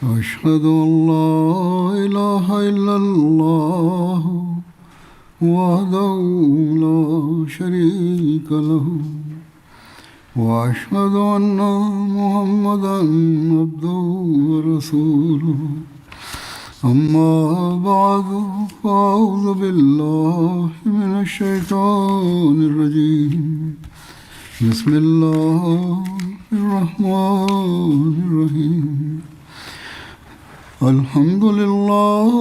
أشهد أن لا إله إلا الله وحده لا شريك له وأشهد أن محمدا عبده ورسوله أما بعد فأعوذ بالله من الشيطان الرجيم بسم الله الرحمن الرحيم الحمد لله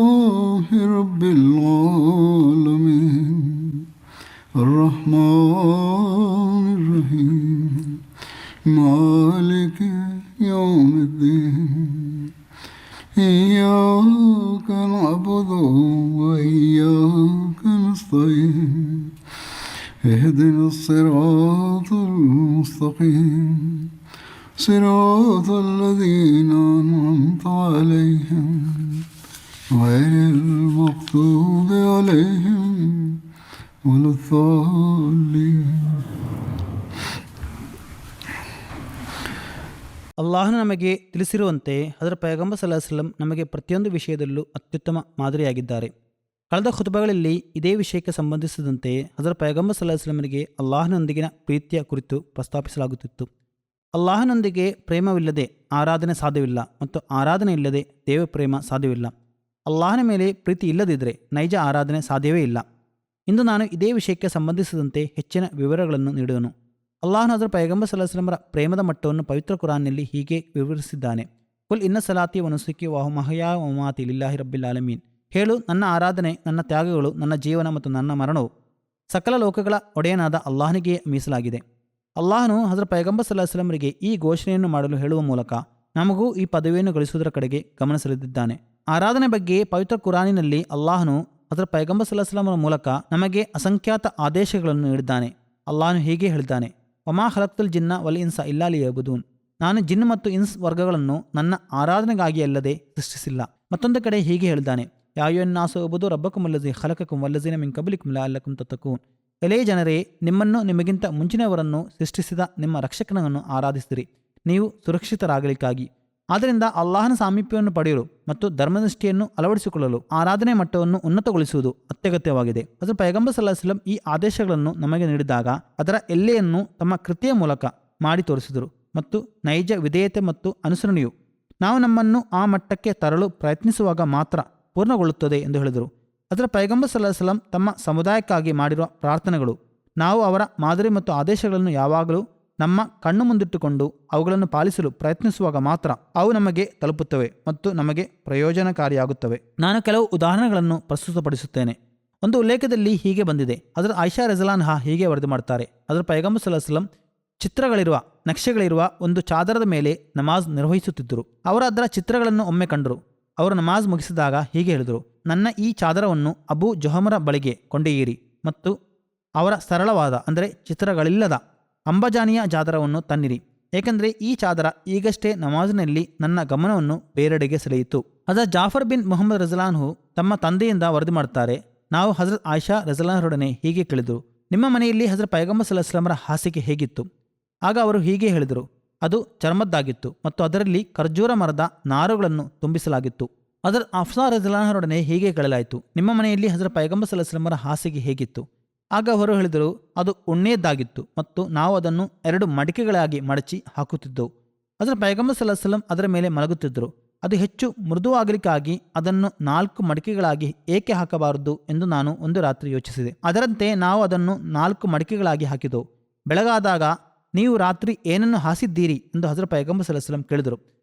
رب العالمين الرحمن الرحيم مالك يوم الدين إياك نعبد وإياك نستعين اهدنا الصراط المستقيم صراط الذين أنعمت عليهم غير المغضوب عليهم ولا الضالين. ಅಲ್ಲಾಹನು ನಮಗೆ ತಿಳಿಸಿರುವಂತೆ ಹಜರತ್ ಪೈಗಂಬರ್ ಸಲ್ಲಲ್ಲಾಹು ಅಲೈಹಿ ವಸಲ್ಲಂ ನಮಗೆ ಪ್ರತಿಯೊಂದು ವಿಷಯದಲ್ಲೂ ಅತ್ಯುತ್ತಮ ಮಾದರಿಯಾಗಿದ್ದಾರೆ. ಕಳೆದ ಖುತಬಗಳಲ್ಲಿ ಇದೇ ವಿಷಯಕ್ಕೆ ಸಂಬಂಧಿಸಿದಂತೆ ಹಜರತ್ ಪೈಗಂಬರ್ ಸಲ್ಲಲ್ಲಾಹು ಅಲೈಹಿ ವಸಲ್ಲಂರಿಗೆ ಅಲ್ಲಾಹನೊಂದಿಗಿನ ಪ್ರೀತಿಯ ಕುರಿತು ಪ್ರಸ್ತಾಪಿಸಲಾಗುತ್ತಿತ್ತು. ಅಲ್ಲಾಹನೊಂದಿಗೆ ಪ್ರೇಮವಿಲ್ಲದೆ ಆರಾಧನೆ ಸಾಧ್ಯವಿಲ್ಲ ಮತ್ತು ಆರಾಧನೆ ಇಲ್ಲದೆ ದೇವ ಪ್ರೇಮ ಸಾಧ್ಯವಿಲ್ಲ. ಅಲ್ಲಾಹನ ಮೇಲೆ ಪ್ರೀತಿ ಇಲ್ಲದಿದ್ದರೆ ನೈಜ ಆರಾಧನೆ ಸಾಧ್ಯವೇ ಇಲ್ಲ. ಇಂದು ನಾನು ಇದೇ ವಿಷಯಕ್ಕೆ ಸಂಬಂಧಿಸಿದಂತೆ ಹೆಚ್ಚಿನ ವಿವರಗಳನ್ನು ನೀಡುವನು. ಅಲ್ಲಾಹನು ಹಜರತ್ ಪೈಗಂಬರ್ ಸಲ್ಲಲ್ಲಾಹು ಅಲೈಹಿ ವಸಲ್ಲಂರ ಪ್ರೇಮದ ಮಟ್ಟವನ್ನು ಪವಿತ್ರ ಕುರಾನ್ನಲ್ಲಿ ಹೀಗೆ ವಿವರಿಸಿದ್ದಾನೆ. ಕುಲ್ ಇನ್ನ ಸಲಾತಿ ವನುಸುಕಿ ವಮಹಯಾ ವಮಮಾತಿ ಲಿಲ್ಲಾಹಿ ರಬ್ಬಿಲ್ ಆಲಮೀನ್. ಹೇಳು, ನನ್ನ ಆರಾಧನೆ, ನನ್ನ ತ್ಯಾಗಗಳು, ನನ್ನ ಜೀವನ ಮತ್ತು ನನ್ನ ಮರಣವು ಸಕಲ ಲೋಕಗಳ ಒಡೆಯನಾದ ಅಲ್ಲಾಹನಿಗೆ ಮೀಸಲಾಗಿದೆ. ಅಲ್ಲಾಹನು ಹಜರತ್ ಪೈಗಂಬರ್ ಸಲ್ಲಲ್ಲಾಹು ಅಲೈಹಿ ವಸಲ್ಲಂರಿಗೆ ಈ ಘೋಷಣೆಯನ್ನು ಮಾಡಲು ಹೇಳುವ ಮೂಲಕ ನಮಗೂ ಈ ಪದವಿಯನ್ನು ಗಳಿಸುವುದರ ಕಡೆಗೆ ಗಮನ ಸೆಳೆದಿದ್ದಾನೆ. ಆರಾಧನೆ ಬಗ್ಗೆ ಪವಿತ್ರ ಕುರಾನಿನಲ್ಲಿ ಅಲ್ಲಾಹನು ಹಜರತ್ ಪೈಗಂಬರ್ ಸಲ್ಲಲ್ಲಾಹು ಅಲೈಹಿ ವಸಲ್ಲಂರ ಮೂಲಕ ನಮಗೆ ಅಸಂಖ್ಯಾತ ಆದೇಶಗಳನ್ನು ನೀಡಿದ್ದಾನೆ. ಅಲ್ಲಾಹನು ಹೀಗೆ ಹೇಳಿದ್ದಾನೆ, ವಮಾ ಖಲಕ್ತುಲ್ ಜಿನ್ನ ವಲ್ ಇನ್ಸ ಇಲ್ಲಾ ಲಿಯಅ್ಬುದೂನ್. ನಾನು ಜಿನ್ ಮತ್ತು ಇನ್ಸ್ ವರ್ಗಗಳನ್ನು ನನ್ನ ಆರಾಧನೆಗಾಗಿ ಅಲ್ಲದೆ ಸೃಷ್ಟಿಸಿಲ್ಲ. ಮತ್ತೊಂದು ಕಡೆ ಹೀಗೆ ಹೇಳಿದ್ದಾನೆ, ಯಾ ಅಯ್ಯುಹನ್ನಾಸು ಉಬ್ದುೂ ರಬ್ಬಕುಮ್ ಅಲ್ಲಜೀ ಖಲಕಕುಮ್ ವಲ್ಲಜೀನ ಮಿನ್ ಕಬ್ಲಿಕುಮ್ ಲಅಲ್ಲಕುಮ್ ತತ್ತಕೂನ್. ಎಲೇ ಜನರೇ, ನಿಮ್ಮನ್ನು ನಿಮಗಿಂತ ಮುಂಚಿನವರನ್ನು ಸೃಷ್ಟಿಸಿದ ನಿಮ್ಮ ರಕ್ಷಕನನ್ನು ಆರಾಧಿಸಿರಿ, ನೀವು ಸುರಕ್ಷಿತರಾಗಲಿಕ್ಕಾಗಿ. ಆದ್ದರಿಂದ ಅಲ್ಲಾಹನ ಸಾಮೀಪ್ಯವನ್ನು ಪಡೆಯಲು ಮತ್ತು ಧರ್ಮನಿಷ್ಠೆಯನ್ನು ಅಳವಡಿಸಿಕೊಳ್ಳಲು ಆರಾಧನೆ ಮಟ್ಟವನ್ನು ಉನ್ನತಗೊಳಿಸುವುದು ಅತ್ಯಗತ್ಯವಾಗಿದೆ. ಹಜರತ್ ಪೈಗಂಬರ್ ಸಲ್ಲಲ್ಲಾಹು ಅಲೈಹಿ ವಸಲ್ಲಂ ಈ ಆದೇಶಗಳನ್ನು ನಮಗೆ ನೀಡಿದಾಗ ಅದರ ಎಲ್ಲೆಯನ್ನು ತಮ್ಮ ಕೃತಿಯ ಮೂಲಕ ಮಾಡಿ ತೋರಿಸಿದರು ಮತ್ತು ನೈಜ ವಿಧೇಯತೆ ಮತ್ತು ಅನುಸರಣೆಯು ನಾವು ನಮ್ಮನ್ನು ಆ ಮಟ್ಟಕ್ಕೆ ತರಲು ಪ್ರಯತ್ನಿಸುವಾಗ ಮಾತ್ರ ಪೂರ್ಣಗೊಳ್ಳುತ್ತದೆ ಎಂದು ಹೇಳಿದರು. ಹಜರತ್ ಪೈಗಂಬರ್ ಸಲ್ಲಲ್ಲಾಹು ಅಲೈಹಿ ವಸಲ್ಲಂ ತಮ್ಮ ಸಮುದಾಯಕ್ಕಾಗಿ ಮಾಡಿರುವ ಪ್ರಾರ್ಥನೆಗಳು ನಾವು ಅವರ ಮಾದರಿ ಮತ್ತು ಆದೇಶಗಳನ್ನು ಯಾವಾಗಲೂ ನಮ್ಮ ಕಣ್ಣು ಮುಂದಿಟ್ಟುಕೊಂಡು ಅವುಗಳನ್ನು ಪಾಲಿಸಲು ಪ್ರಯತ್ನಿಸುವಾಗ ಮಾತ್ರ ಅವು ನಮಗೆ ತಲುಪುತ್ತವೆ ಮತ್ತು ನಮಗೆ ಪ್ರಯೋಜನಕಾರಿಯಾಗುತ್ತವೆ. ನಾನು ಕೆಲವು ಉದಾಹರಣೆಗಳನ್ನು ಪ್ರಸ್ತುತಪಡಿಸುತ್ತೇನೆ. ಒಂದು ಉಲ್ಲೇಖದಲ್ಲಿ ಹೀಗೆ ಬಂದಿದೆ. ಹಜರತ್ ಆಯಿಷಾ ರಜಿಯಲ್ಲಾಹು ಅನ್ಹಾ ಹೀಗೆ ವರದಿ ಮಾಡ್ತಾರೆ, ಹಜರತ್ ಪೈಗಂಬರ್ ಸಲ್ಲಲ್ಲಾಹು ಅಲೈಹಿ ವಸಲ್ಲಂ ಚಿತ್ರಗಳಿರುವ ನಕ್ಷೆಗಳಿರುವ ಒಂದು ಚಾದರದ ಮೇಲೆ ನಮಾಜ್ ನಿರ್ವಹಿಸುತ್ತಿದ್ದರು. ಅವರು ಅದರ ಚಿತ್ರಗಳನ್ನು ಒಮ್ಮೆ ಕಂಡರು. ಅವರು ನಮಾಜ್ ಮುಗಿಸಿದಾಗ ಹೀಗೆ ಹೇಳಿದರು, ನನ್ನ ಈ ಚಾದರವನ್ನು ಅಬೂ ಜುಹಮರ ಬಳಿಗೆ ಕೊಂಡೊಯ್ಯಿರಿ ಮತ್ತು ಅವರ ಸರಳವಾದ ಅಂದರೆ ಚಿತ್ರಗಳಿಲ್ಲದ ಅಂಬಜಾನಿಯ ಚಾದರವನ್ನು ತನ್ನಿರಿ, ಏಕೆಂದರೆ ಈ ಚಾದರ ಈಗಷ್ಟೇ ನಮಾಜ್ನಲ್ಲಿ ನನ್ನ ಗಮನವನ್ನು ಬೇರೆಡೆಗೆ ಸೆಳೆಯಿತು. ಹಜರತ್ ಜಾಫರ್ ಬಿನ್ ಮುಹಮ್ಮದ್ ರಜಿಯಲ್ಲಾಹು ಅನ್ಹು ತಮ್ಮ ತಂದೆಯಿಂದ ವರದಿ ಮಾಡುತ್ತಾರೆ, ನಾವು ಹಜರತ್ ಆಯಿಷಾ ರಜಿಯಲ್ಲಾಹು ಅನ್ಹರೊಡನೆ ಹೀಗೆ ಕೇಳಿದರು, ನಿಮ್ಮ ಮನೆಯಲ್ಲಿ ಹಜರತ್ ಪೈಗಂಬರ್ ಸಲ್ಲಲ್ಲಾಹು ಅಲೈಹಿ ವಸಲ್ಲಂರ ಹಾಸಿಗೆ ಹೇಗಿತ್ತು? ಆಗ ಅವರು ಹೀಗೆ ಹೇಳಿದರು, ಅದು ಚರ್ಮದ್ದಾಗಿತ್ತು ಮತ್ತು ಅದರಲ್ಲಿ ಖರ್ಜೂರ ಮರದ ನಾರುಗಳನ್ನು ತುಂಬಿಸಲಾಗಿತ್ತು. ಹಜರತ್ ಹಫ್ಸಾ ರಜಿಯಲ್ಲಾಹು ಅನ್ಹರೊಡನೆ ಹೀಗೆ ಕೇಳಲಾಯಿತು, ನಿಮ್ಮ ಮನೆಯಲ್ಲಿ ಹಜರತ್ ಪೈಗಂಬರ್ ಸಲ್ಲಲ್ಲಾಹು ಅಲೈಹಿ ವಸಲ್ಲಂರ ಹಾಸಿಗೆ ಹೇಗಿತ್ತು? ಆಗ ಅವರು ಹೇಳಿದರು, ಅದು ಉಣ್ಣೆಯದ್ದಾಗಿತ್ತು ಮತ್ತು ನಾವು ಅದನ್ನು 2 ಮಡಿಕೆಗಳಾಗಿ ಮಡಚಿ ಹಾಕುತ್ತಿದ್ದೆವು. ಹಜರತ್ ಪೈಗಂಬರ್ ಸಲ್ಲಲ್ಲಾಹು ಅಲೈಹಿ ವಸಲ್ಲಂ ಅದರ ಮೇಲೆ ಮಲಗುತ್ತಿದ್ದರು. ಅದು ಹೆಚ್ಚು ಮೃದುವಾಗಲಿಕ್ಕಾಗಿ ಅದನ್ನು 4 ಮಡಿಕೆಗಳಾಗಿ ಏಕೆ ಹಾಕಬಾರದು ಎಂದು ನಾನು ಒಂದು ರಾತ್ರಿ ಯೋಚಿಸಿದೆ. ಅದರಂತೆ ನಾವು ಅದನ್ನು 4 ಮಡಿಕೆಗಳಾಗಿ ಹಾಕಿದೆವು. ಬೆಳಗಾದಾಗ ನೀವು ರಾತ್ರಿ ಏನನ್ನು ಹಾಸಿದ್ದೀರಿ ಎಂದು ಹಜರತ್ ಪೈಗಂಬರ್ ಸಲ್ಲಲ್ಲಾಹು ಅಲೈಹಿ ವಸಲ್ಲಂ ಕೇಳಿದರು.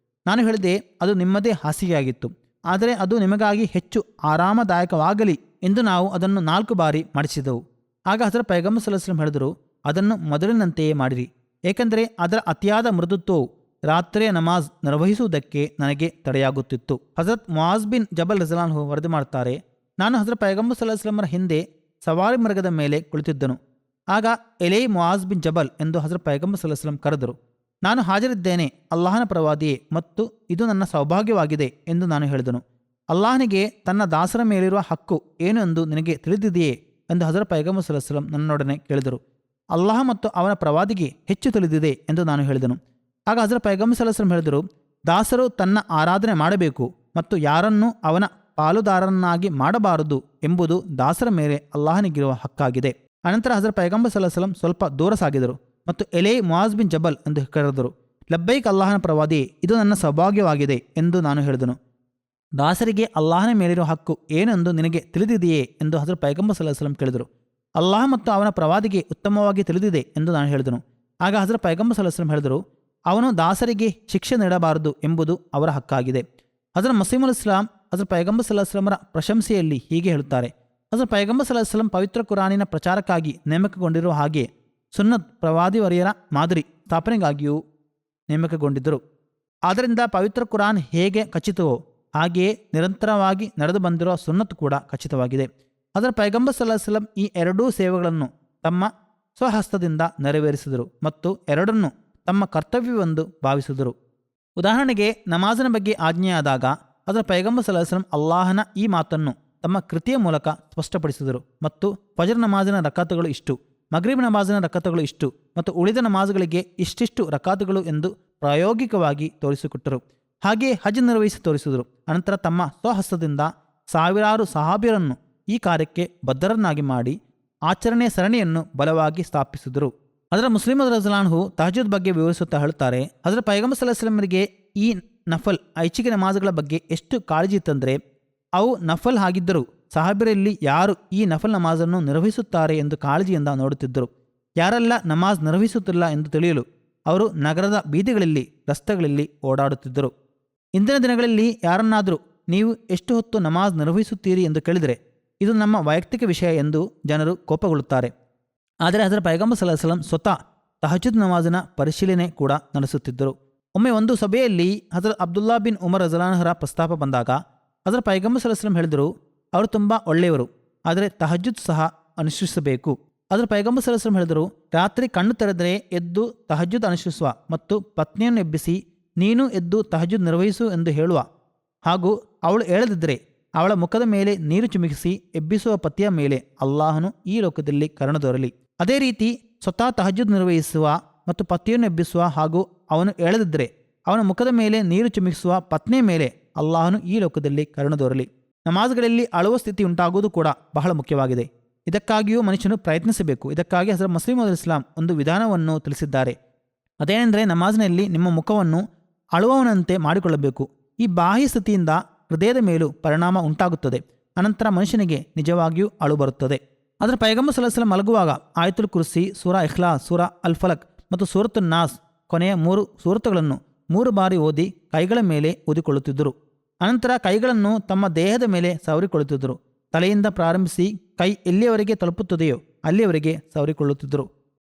ನಾನು ಹೇಳಿದೆ, ಅದು ನಿಮ್ಮದೇ ಹಾಸಿಗೆಯಾಗಿತ್ತು, ಆದರೆ ಅದು ನಿಮಗಾಗಿ ಹೆಚ್ಚು ಆರಾಮದಾಯಕವಾಗಲಿ ಎಂದು ನಾವು ಅದನ್ನು 4 ಬಾರಿ ಮಡಿಸಿದೆವು. ಆಗ ಹಜರತ್ ಪೈಗಂಬರ್ ಸಲ್ಲಲ್ಲಾಹು ಅಲೈಹಿ ವಸಲ್ಲಂ ಹೇಳಿದರು, ಅದನ್ನು ಮೊದಲಿನಂತೆಯೇ ಮಾಡಿರಿ, ಏಕೆಂದರೆ ಅದರ ಅತಿಯಾದ ಮೃದುತ್ವವು ರಾತ್ರಿಯ ನಮಾಜ್ ನಿರ್ವಹಿಸುವುದಕ್ಕೆ ನನಗೆ ತಡೆಯಾಗುತ್ತಿತ್ತು. ಹಜರತ್ ಮುಆಜ್ ಬಿನ್ ಜಬಲ್ ರಜಿಯಲ್ಲಾಹು ಅನ್ಹು ವರದಿ ಮಾಡುತ್ತಾರೆ, ನಾನು ಹಜರತ್ ಪೈಗಂಬರ್ ಸಲ್ಲಲ್ಲಾಹು ಅಲೈಹಿ ವಸಲ್ಲಂರ ಹಿಂದೆ ಸವಾರಿ ಮೃಗದ ಮೇಲೆ ಕುಳಿತಿದ್ದನು. ಆಗ ಎಲೇ ಮುಆಜ್ ಬಿನ್ ಜಬಲ್ ಎಂದು ಹಜರತ್ ಪೈಗಂಬರ್ ಸಲ್ಲಲ್ಲಾಹು ಅಲೈಹಿ ವಸಲ್ಲಂ ಕರೆದರು. ನಾನು ಹಾಜರಿದ್ದೇನೆ, ಅಲ್ಲಾಹನ ಪ್ರವಾದಿಯೇ, ಮತ್ತು ಇದು ನನ್ನ ಸೌಭಾಗ್ಯವಾಗಿದೆ ಎಂದು ನಾನು ಹೇಳಿದನು. ಅಲ್ಲಾಹನಿಗೆ ತನ್ನ ದಾಸರ ಮೇಲಿರುವ ಹಕ್ಕು ಏನು ಎಂದು ನಿನಗೆ ತಿಳಿದಿದೆಯೇ ಎಂದು ಹಜರತ್ ಪೈಗಂಬರ್ ಸಲ್ಲಲ್ಲಾಹು ಅಲೈಹಿ ವಸಲ್ಲಂ ನನ್ನೊಡನೆ ಕೇಳಿದರು. ಅಲ್ಲಾಹ ಮತ್ತು ಅವನ ಪ್ರವಾದಿಗೆ ಹೆಚ್ಚು ತಿಳಿದಿದೆ ಎಂದು ನಾನು ಹೇಳಿದನು. ಆಗ ಹಜರತ್ ಪೈಗಂಬರ್ ಸಲ್ಲಲ್ಲಾಹು ಅಲೈಹಿ ವಸಲ್ಲಂ ಹೇಳಿದರು, ದಾಸರು ತನ್ನ ಆರಾಧನೆ ಮಾಡಬೇಕು ಮತ್ತು ಯಾರನ್ನೂ ಅವನ ಪಾಲುದಾರರನ್ನಾಗಿ ಮಾಡಬಾರದು ಎಂಬುದು ದಾಸರ ಮೇಲೆ ಅಲ್ಲಾಹನಿಗಿರುವ ಹಕ್ಕಾಗಿದೆ. ಅನಂತರ ಹಜರತ್ ಪೈಗಂಬರ್ ಸಲ್ಲಲ್ಲಾಹು ಅಲೈಹಿ ವಸಲ್ಲಂ ಸ್ವಲ್ಪ ದೂರ ಸಾಗಿದರು ಮತ್ತು ಎಲೇ ಮುಆಜ್ ಬಿನ್ ಜಬಲ್ ಎಂದು ಕರೆದರು. ಲಬ್ಬೈಕ್ ಅಲ್ಲಾಹನ ಪ್ರವಾದಿ, ಇದು ನನ್ನ ಸೌಭಾಗ್ಯವಾಗಿದೆ ಎಂದು ನಾನು ಹೇಳಿದನು. ದಾಸರಿಗೆ ಅಲ್ಲಾಹನ ಮೇಲಿರುವ ಹಕ್ಕು ಏನೆಂದು ನಿನಗೆ ತಿಳಿದಿದೆಯೇ ಎಂದು ಹಜರತ್ ಪೈಗಂಬರ್ ಸಲ್ಲಲ್ಲಾಹು ಅಲೈಹಿ ವಸಲ್ಲಂ ಕೇಳಿದರು. ಅಲ್ಲಾಹ ಮತ್ತು ಅವನ ಪ್ರವಾದಿಗೆ ಉತ್ತಮವಾಗಿ ತಿಳಿದಿದೆ ಎಂದು ನಾನು ಹೇಳಿದನು. ಆಗ ಹಜರತ್ ಪೈಗಂಬರ್ ಸಲ್ಲಲ್ಲಾಹು ಅಲೈಹಿ ವಸಲ್ಲಂ ಹೇಳಿದರು, ಅವನು ದಾಸರಿಗೆ ಶಿಕ್ಷೆ ನೀಡಬಾರದು ಎಂಬುದು ಅವರ ಹಕ್ಕಾಗಿದೆ. ಹಜರತ್ ಮಸೀಹುಲ್ ಇಸ್ಲಾಂ ಹಜರತ್ ಪೈಗಂಬರ್ ಸಲ್ಲಲ್ಲಾಹು ಅಲೈಹಿ ವಸಲ್ಲಂರ ಪ್ರಶಂಸೆಯಲ್ಲಿ ಹೀಗೆ ಹೇಳುತ್ತಾರೆ, ಹಜರತ್ ಪೈಗಂಬರ್ ಸಲ್ಲಲ್ಲಾಹು ಅಲೈಹಿ ವಸಲ್ಲಂ ಪವಿತ್ರ ಕುರಾನಿನ ಪ್ರಚಾರಕ್ಕಾಗಿ ನೇಮಕಗೊಂಡಿರುವ ಹಾಗೆ ಸುನ್ನತ್ ಪ್ರವಾದಿವರಿಯರ ಮಾದರಿ ಸ್ಥಾಪನೆಗಾಗಿಯೂ ನೇಮಕಗೊಂಡಿದ್ದರು. ಆದ್ದರಿಂದ ಪವಿತ್ರ ಕುರಾನ್ ಹೇಗೆ ಖಚಿತವೋ ಹಾಗೆಯೇ ನಿರಂತರವಾಗಿ ನಡೆದು ಬಂದಿರುವ ಸುನ್ನತ್ ಕೂಡ ಖಚಿತವಾಗಿದೆ. ಹಜರತ್ ಪೈಗಂಬರ್ ಸಲ್ಲಲ್ಲಾಹು ಅಲೈಹಿ ವಸಲ್ಲಂ ಈ ಎರಡೂ ಸೇವೆಗಳನ್ನು ತಮ್ಮ ಸ್ವಹಸ್ತದಿಂದ ನೆರವೇರಿಸಿದರು ಮತ್ತು ಎರಡನ್ನೂ ತಮ್ಮ ಕರ್ತವ್ಯವೆಂದು ಭಾವಿಸಿದರು. ಉದಾಹರಣೆಗೆ ನಮಾಜಿನ ಬಗ್ಗೆ ಆಜ್ಞೆಯಾದಾಗ ಹಜರತ್ ಪೈಗಂಬರ್ ಸಲ್ಲಲ್ಲಾಹು ಅಲೈಹಿ ವಸಲ್ಲಂ ಅಲ್ಲಾಹನ ಈ ಮಾತನ್ನು ತಮ್ಮ ಕೃತಿಯ ಮೂಲಕ ಸ್ಪಷ್ಟಪಡಿಸಿದರು ಮತ್ತು ಫಜರ್ ನಮಾಜಿನ ರಕಾತುಗಳು ಇಷ್ಟು, ಮಗ್ರಿಬ್ ನಮಾಜಿನ ರಕಾತುಗಳು ಇಷ್ಟು ಮತ್ತು ಉಳಿದ ನಮಾಜುಗಳಿಗೆ ಇಷ್ಟಿಷ್ಟು ರಕಾತುಗಳು ಎಂದು ಪ್ರಾಯೋಗಿಕವಾಗಿ ತೋರಿಸಿಕೊಟ್ಟರು. ಹಾಗೆಯೇ ಹಜ್ ನಿರ್ವಹಿಸಿ ತೋರಿಸಿದರು. ಅನಂತರ ತಮ್ಮ ಸ್ವಹಸ್ತದಿಂದ ಸಾವಿರಾರು ಸಹಾಬಿಯರನ್ನು ಈ ಕಾರ್ಯಕ್ಕೆ ಬದ್ಧರನ್ನಾಗಿ ಮಾಡಿ ಆಚರಣೆಯ ಸರಣಿಯನ್ನು ಬಲವಾಗಿ ಸ್ಥಾಪಿಸಿದರು. ಅದರ ಮುಸ್ಲಿಮ್ ರಜಲಾನ್ಹು ತಹಜ್ಜುದ್ ಬಗ್ಗೆ ವಿವರಿಸುತ್ತಾ ಹೇಳುತ್ತಾರೆ, ಹಜರತ್ ಪೈಗಂಬರ್ ಸಲ್ಲಲ್ಲಾಹು ಅಲೈಹಿ ವಸಲ್ಲಂರಿಗೆ ಈ ನಫಲ್ ಐಚ್ಛಿಕ ನಮಾಜುಗಳ ಬಗ್ಗೆ ಎಷ್ಟು ಕಾಳಜಿ ಇತ್ತಂದರೆ ಅವು ನಫಲ್ ಆಗಿದ್ದರೂ ಸಹಾಬಿಯರಲ್ಲಿ ಯಾರು ಈ ನಫಲ್ ನಮಾಜನ್ನು ನಿರ್ವಹಿಸುತ್ತಾರೆ ಎಂದು ಕಾಳಜಿಯಿಂದ ನೋಡುತ್ತಿದ್ದರು. ಯಾರೆಲ್ಲ ನಮಾಜ್ ನಿರ್ವಹಿಸುತ್ತಿಲ್ಲ ಎಂದು ತಿಳಿಯಲು ಅವರು ನಗರದ ಬೀದಿಗಳಲ್ಲಿ ರಸ್ತೆಗಳಲ್ಲಿ ಓಡಾಡುತ್ತಿದ್ದರು. ಇಂದಿನ ದಿನಗಳಲ್ಲಿ ಯಾರನ್ನಾದರೂ ನೀವು ಎಷ್ಟು ಹೊತ್ತು ನಮಾಜ್ ನಿರ್ವಹಿಸುತ್ತೀರಿ ಎಂದು ಕೇಳಿದರೆ ಇದು ನಮ್ಮ ವೈಯಕ್ತಿಕ ವಿಷಯ ಎಂದು ಜನರು ಕೋಪಗೊಳ್ಳುತ್ತಾರೆ. ಆದರೆ ಹಜರತ್ ಪೈಗಂಬರ್ ಸಲ್ಲಲ್ಲಾಹು ಅಲೈಹಿ ವಸಲ್ಲಂ ಸ್ವತಃ ತಹಜ್ಜುದ್ ನಮಾಜಿನ ಪರಿಶೀಲನೆ ಕೂಡ ನಡೆಸುತ್ತಿದ್ದರು. ಒಮ್ಮೆ ಒಂದು ಸಭೆಯಲ್ಲಿ ಹಜರತ್ ಅಬ್ದುಲ್ಲಾ ಬಿನ್ ಉಮರ್ ರಜಲಾನ್ಹರ ಪ್ರಸ್ತಾಪ ಬಂದಾಗ ಹಜರತ್ ಪೈಗಂಬರ್ ಸಲ್ಲಲ್ಲಾಹು ಅಲೈಹಿ ವಸಲ್ಲಂ ಹೇಳಿದರು, ಅವರು ತುಂಬ ಒಳ್ಳೆಯವರು, ಆದರೆ ತಹಜ್ಜುದ್ ಸಹ ಅನುಸರಿಸಬೇಕು. ಹಜರತ್ ಪೈಗಂಬರ್ ಸಲ್ಲಲ್ಲಾಹು ಅಲೈಹಿ ವಸಲ್ಲಂ ಹೇಳಿದರು, ರಾತ್ರಿ ಕಣ್ಣು ತೆರೆದರೆ ಎದ್ದು ತಹಜ್ಜುದ್ ಅನುಸರಿಸುವ ಮತ್ತು ಪತ್ನಿಯನ್ನು ಎಬ್ಬಿಸಿ ನೀನು ಎದ್ದು ತಹಜ್ಜುದ್ ನಿರ್ವಹಿಸು ಎಂದು ಹೇಳುವ ಹಾಗೂ ಅವಳು ಹೇಳದಿದ್ದರೆ ಅವಳ ಮುಖದ ಮೇಲೆ ನೀರು ಚಿಮುಕಿಸಿ ಎಬ್ಬಿಸುವ ಪತಿಯ ಮೇಲೆ ಅಲ್ಲಾಹನು ಈ ಲೋಕದಲ್ಲಿ ಕರುಣೆ ತೋರಲಿ. ಅದೇ ರೀತಿ ಸ್ವತಃ ತಹಜ್ಜುದ್ ನಿರ್ವಹಿಸುವ ಮತ್ತು ಪತಿಯನ್ನು ಎಬ್ಬಿಸುವ ಹಾಗೂ ಅವನು ಹೇಳದಿದ್ದರೆ ಅವನ ಮುಖದ ಮೇಲೆ ನೀರು ಚಿಮುಕಿಸುವ ಪತ್ನಿಯ ಮೇಲೆ ಅಲ್ಲಾಹನು ಈ ಲೋಕದಲ್ಲಿ ಕರುಣೆ ತೋರಲಿ. ನಮಾಜ್ಗಳಲ್ಲಿ ಅಳುವ ಸ್ಥಿತಿ ಉಂಟಾಗುವುದು ಕೂಡ ಬಹಳ ಮುಖ್ಯವಾಗಿದೆ. ಇದಕ್ಕಾಗಿಯೂ ಮನುಷ್ಯನು ಪ್ರಯತ್ನಿಸಬೇಕು. ಇದಕ್ಕಾಗಿ ಹಜರತ್ ಮಸೀಹುಲ್ ಇಸ್ಲಾಂ ಒಂದು ವಿಧಾನವನ್ನು ತಿಳಿಸಿದ್ದಾರೆ. ಅದೇನೆಂದರೆ ನಮಾಜ್ನಲ್ಲಿ ನಿಮ್ಮ ಮುಖವನ್ನು ಅಳುವವನಂತೆ ಮಾಡಿಕೊಳ್ಳಬೇಕು. ಈ ಬಾಹ್ಯ ಸ್ಥಿತಿಯಿಂದ ಹೃದಯದ ಮೇಲೂ ಪರಿಣಾಮ ಉಂಟಾಗುತ್ತದೆ. ಅನಂತರ ಮನುಷ್ಯನಿಗೆ ನಿಜವಾಗಿಯೂ ಅಳು ಬರುತ್ತದೆ. ಅದರ ಪೈಗಂಬರ್ ಸಲ್ಲಲ್ಲಾಹು ಅಲೈಹಿ ವಸಲ್ಲಂ ಮಲಗುವಾಗ ಆಯತುಲ್ ಕುರ್ಸಿ, ಸೂರಾ ಇಖ್ಲಾಸ್, ಸೂರಾ ಅಲ್ ಫಲಕ್ ಮತ್ತು ಸೂರತುನ್ ನಾಸ್ ಕೊನೆಯ 3 ಸೂರತುಗಳನ್ನು 3 ಬಾರಿ ಓದಿ ಕೈಗಳ ಮೇಲೆ ಊದಿಕೊಳ್ಳುತ್ತಿದ್ದರು. ಅನಂತರ ಕೈಗಳನ್ನು ತಮ್ಮ ದೇಹದ ಮೇಲೆ ಸವರಿಕೊಳ್ಳುತ್ತಿದ್ದರು. ತಲೆಯಿಂದ ಪ್ರಾರಂಭಿಸಿ ಕೈ ಎಲ್ಲಿಯವರೆಗೆ ತಲುಪುತ್ತದೆಯೋ ಅಲ್ಲಿಯವರೆಗೆ ಸವರಿಕೊಳ್ಳುತ್ತಿದ್ದರು.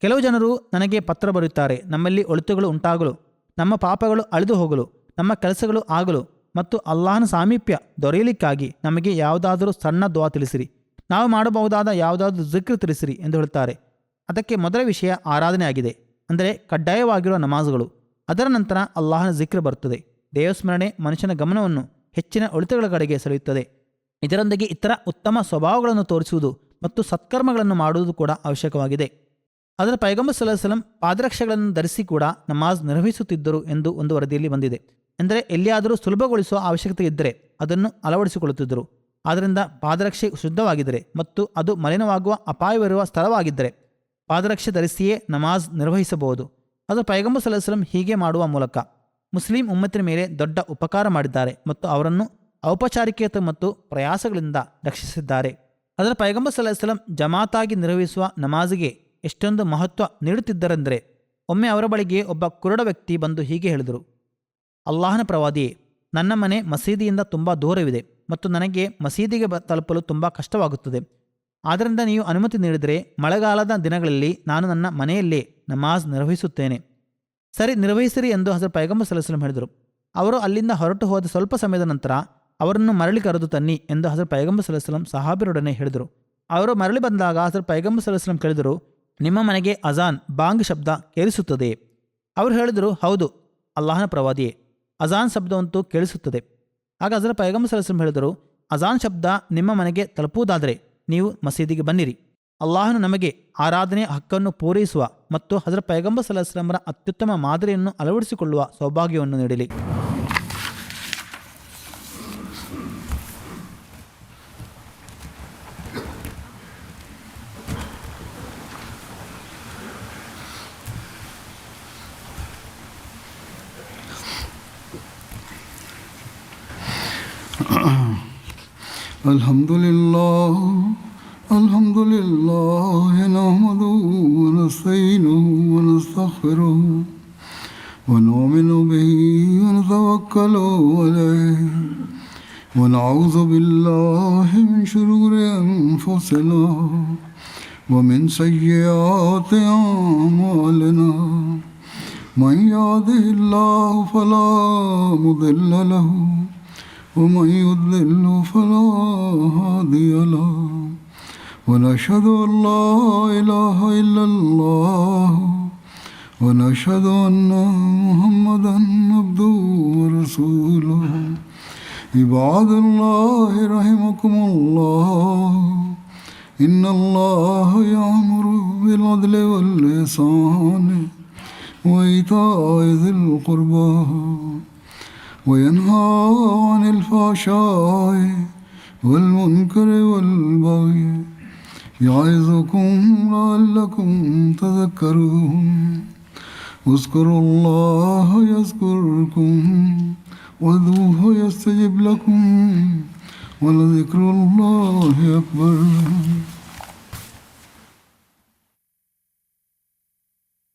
ಕೆಲವು ಜನರು ನನಗೆ ಪತ್ರ ಬರೆಯುತ್ತಾರೆ, ನಮ್ಮಲ್ಲಿ ಒಳಿತುಗಳು ಉಂಟಾಗಲು, ನಮ್ಮ ಪಾಪಗಳು ಅಳಿದು ಹೋಗಲು, ನಮ್ಮ ಕೆಲಸಗಳು ಆಗಲು ಮತ್ತು ಅಲ್ಲಾಹನ ಸಾಮೀಪ್ಯ ದೊರೆಯಲಿಕ್ಕಾಗಿ ನಮಗೆ ಯಾವುದಾದರೂ ಸಣ್ಣ ದುವಾ ತಿಳಿಸಿರಿ, ನಾವು ಮಾಡಬಹುದಾದ ಯಾವುದಾದ್ರೂ ಜಿಕ್ರ್ ತಿಳಿಸಿರಿ ಎಂದು ಹೇಳುತ್ತಾರೆ. ಅದಕ್ಕೆ ಮೊದಲ ವಿಷಯ ಆರಾಧನೆ ಆಗಿದೆ, ಅಂದರೆ ಕಡ್ಡಾಯವಾಗಿರುವ ನಮಾಜುಗಳು. ಅದರ ನಂತರ ಅಲ್ಲಾಹನ ಜಿಕ್ರ್ ಬರುತ್ತದೆ. ದೇವಸ್ಮರಣೆ ಮನುಷ್ಯನ ಗಮನವನ್ನು ಹೆಚ್ಚಿನ ಒಳಿತುಗಳ ಕಡೆಗೆ ಸೆಳೆಯುತ್ತದೆ. ಇದರೊಂದಿಗೆ ಇತರ ಉತ್ತಮ ಸ್ವಭಾವಗಳನ್ನು ತೋರಿಸುವುದು ಮತ್ತು ಸತ್ಕರ್ಮಗಳನ್ನು ಮಾಡುವುದು ಕೂಡ ಅವಶ್ಯಕವಾಗಿದೆ. ಅದರ ಪೈಗಂಬರ್ ಸಲ್ಲಲ್ಲಾಹು ಅಲೈಹಿ ವಸಲ್ಲಂ ಪಾದರಕ್ಷೆಗಳನ್ನು ಧರಿಸಿ ಕೂಡ ನಮಾಜ್ ನಿರ್ವಹಿಸುತ್ತಿದ್ದರು ಎಂದು ಒಂದು ವರದಿಯಲ್ಲಿ ಬಂದಿದೆ. ಎಂದರೆ ಎಲ್ಲಿಯಾದರೂ ಸುಲಭಗೊಳಿಸುವ ಅವಶ್ಯಕತೆ ಇದ್ದರೆ ಅದನ್ನು ಅಳವಡಿಸಿಕೊಳ್ಳುತ್ತಿದ್ದರು. ಆದ್ದರಿಂದ ಪಾದರಕ್ಷೆ ಶುದ್ಧವಾಗಿದ್ದರೆ ಮತ್ತು ಅದು ಮಲಿನವಾಗುವ ಅಪಾಯವಿರುವ ಸ್ಥಳವಾಗಿದ್ದರೆ ಪಾದರಕ್ಷೆ ಧರಿಸಿಯೇ ನಮಾಜ್ ನಿರ್ವಹಿಸಬಹುದು. ಅದು ಪೈಗಂಬರ್ ಸಲ್ಲಲ್ಲಾಹು ಅಲೈಹಿ ವಸಲ್ಲಂ ಹೀಗೆ ಮಾಡುವ ಮೂಲಕ ಮುಸ್ಲಿಂ ಉಮ್ಮತ್ತಿನ ಮೇಲೆ ದೊಡ್ಡ ಉಪಕಾರ ಮಾಡಿದ್ದಾರೆ ಮತ್ತು ಅವರನ್ನು ಔಪಚಾರಿಕತೆ ಮತ್ತು ಪ್ರಯಾಸಗಳಿಂದ ರಕ್ಷಿಸಿದ್ದಾರೆ. ಅದರ ಪೈಗಂಬರ್ ಸಲ್ಲಲ್ಲಾಹು ಅಲೈಹಿ ವಸಲ್ಲಂ ಜಮಾತಾಗಿ ನಿರ್ವಹಿಸುವ ನಮಾಜಿಗೆ ಎಷ್ಟೊಂದು ಮಹತ್ವ ನೀಡುತ್ತಿದ್ದರೆಂದರೆ ಒಮ್ಮೆ ಅವರ ಬಳಿಗೆ ಒಬ್ಬ ಕುರುಡ ವ್ಯಕ್ತಿ ಬಂದು ಹೀಗೆ ಹೇಳಿದರು, ಅಲ್ಲಾಹನ ಪ್ರವಾದಿಯೇ, ನನ್ನ ಮನೆ ಮಸೀದಿಯಿಂದ ತುಂಬ ದೂರವಿದೆ ಮತ್ತು ನನಗೆ ಮಸೀದಿಗೆ ತಲುಪಲು ತುಂಬ ಕಷ್ಟವಾಗುತ್ತದೆ. ಆದ್ದರಿಂದ ನೀವು ಅನುಮತಿ ನೀಡಿದರೆ ಮಳೆಗಾಲದ ದಿನಗಳಲ್ಲಿ ನಾನು ನನ್ನ ಮನೆಯಲ್ಲೇ ನಮಾಜ್ ನಿರ್ವಹಿಸುತ್ತೇನೆ. ಸರಿ, ನಿರ್ವಹಿಸಿರಿ ಎಂದು ಹಜರತ್ ಪೈಗಂಬರ್ ಸಲ್ಲಲ್ಲಾಹು ಅಲೈಹಿ ವಸಲ್ಲಂ ಹೇಳಿದರು. ಅವರು ಅಲ್ಲಿಂದ ಹೊರಟು ಹೋದ ಸ್ವಲ್ಪ ಸಮಯದ ನಂತರ ಅವರನ್ನು ಮರಳಿ ಕರೆದು ತನ್ನಿ ಎಂದು ಹಜರತ್ ಪೈಗಂಬರ್ ಸಲ್ಲಲ್ಲಾಹು ಅಲೈಹಿ ವಸಲ್ಲಂ ಸಹಾಬಿಯರೊಡನೆ ಹೇಳಿದರು. ಅವರು ಮರಳಿ ಬಂದಾಗ ಹಜರತ್ ಪೈಗಂಬರ್ ಸಲ್ಲಲ್ಲಾಹು ಅಲೈಹಿ ವಸಲ್ಲಂ ಕೇಳಿದರು, ನಿಮ್ಮ ಮನೆಗೆ ಅಜಾನ್ ಬಾಂಗ್ ಶಬ್ದ ಕೇಳಿಸುತ್ತದೆಯೇ? ಅವರು ಹೇಳಿದರು, ಹೌದು ಅಲ್ಲಾಹನ ಪ್ರವಾದಿಯೇ, ಅಜಾನ್ ಶಬ್ದವಂತೂ ಕೇಳಿಸುತ್ತದೆ. ಆಗ ಹಜರತ್ ಪೈಗಂಬರ್ ಸಲ್ಲಲ್ಲಾಹು ಅಲೈಹಿ ವಸಲ್ಲಂ ಹೇಳಿದರು, ಅಜಾನ್ ಶಬ್ದ ನಿಮ್ಮ ಮನೆಗೆ ತಲುಪುವುದಾದರೆ ನೀವು ಮಸೀದಿಗೆ ಬನ್ನಿರಿ. ಅಲ್ಲಾಹನು ನಮಗೆ ಆರಾಧನೆಯ ಹಕ್ಕನ್ನು ಪೂರೈಸುವ ಮತ್ತು ಹಜರತ್ ಪೈಗಂಬರ್ ಸಲ್ಲಲ್ಲಾಹು ಅಲೈಹಿ ವಸಲ್ಲಮರ ಅತ್ಯುತ್ತಮ ಮಾದರಿಯನ್ನು ಅಳವಡಿಸಿಕೊಳ್ಳುವ ಸೌಭಾಗ್ಯವನ್ನು ನೀಡಲಿ. الحمد لله نحمده ونستعينه ونستغفره ونؤمن به ونتوكل عليه ونعوذ بالله من شرور أنفسنا ومن سيئات أعمالنا من يهده الله فلا مضل له ومن يضلل فلا هادي له ونشهد أن لا إله إلا الله ونشهد أن محمدا عبده ورسوله. عباد الله رحمكم الله إن الله يأمر بالعدل والإحسان وإيتاء ذي القربى وينهى عن الفحشاء والمنكر والبغي يعظكم لعلكم تذكرون. اذكروا الله يذكركم وادعوه يستجب لكم ولذكر الله أكبر.